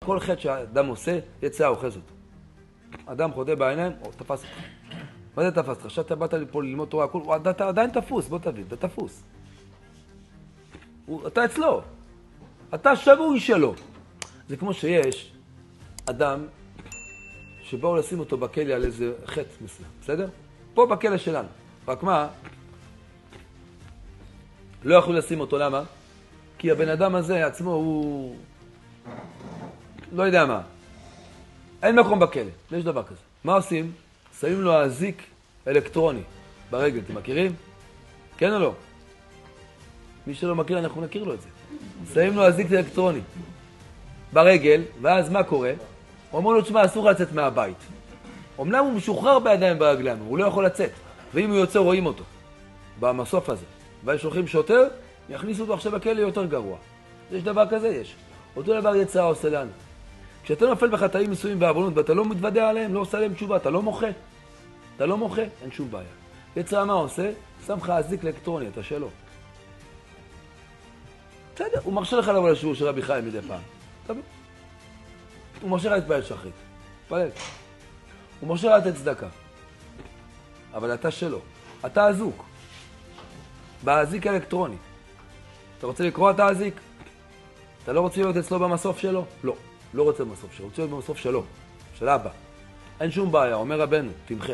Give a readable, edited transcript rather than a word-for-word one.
כל חטא שהאדם עושה, יצא אוחז אותו. אדם חוטא בעיניים, תפס אותך. מה זה תפס אותך? עכשיו אתה באת לפה ללמוד תורה, אתה עדיין תפוס, בוא תבין, אתה תפוס. אתה אצלו. אתה שבוי שלו. זה כמו שיש אדם שבאו לשים אותו בכלא על איזה חטא מסוים, בסדר? פה בכלא שלנו. רק מה? לא יכלו לשים אותו, למה? כי הבן אדם הזה עצמו הוא... לא יודע מה. אין מקום בכלא, יש דבר כזה. מה עושים? שמים לו אזיק אלקטרוני ברגל, אתם מכירים? כן או לא? מי שלא מכיר, אנחנו נכיר לו את זה. שמים לו אזיק אלקטרוני ברגל, ואז מה קורה? הוא אומר לו, תשמע, אסור לצאת מהבית. אמנם הוא משוחרר בידיים ברגליים, הוא לא יכול לצאת. ואם הוא יוצא, רואים אותו במסוף הזה. ואז שולחים שוטר, יכניסו אותו עכשיו בכלא יותר גרוע. יש דבר כזה, יש. אותו דבר יצא עושה לנו. כשאתה נופל בחטאים מסוימים בעוונות, ואתה לא מתוודע עליהם, לא עושה להם תשובה, אתה לא מוחה. אתה לא מוחה, אין שום בעיה. יצא מה עושה? שם לך אזיק אלקטרוני, אתה שלו. בסדר, הוא מרשה לך לבוא לשיעור של רבי חיים מדי פעם. תבוא. הוא מרשה לך להתפעל שחרית. תפעל. הוא מרשה לך לתת צדקה. אבל אתה שלו. אתה אזוק. באזיק אלקטרוני. אתה רוצה לקרוא את האזיק? אתה לא רוצה להיות אצלו במסוף שלו? לא. לא רוצה במסוף שלו. רוצה להיות במסוף שלו. של אבא. אין שום בעיה. אומר רבנו, תמחה.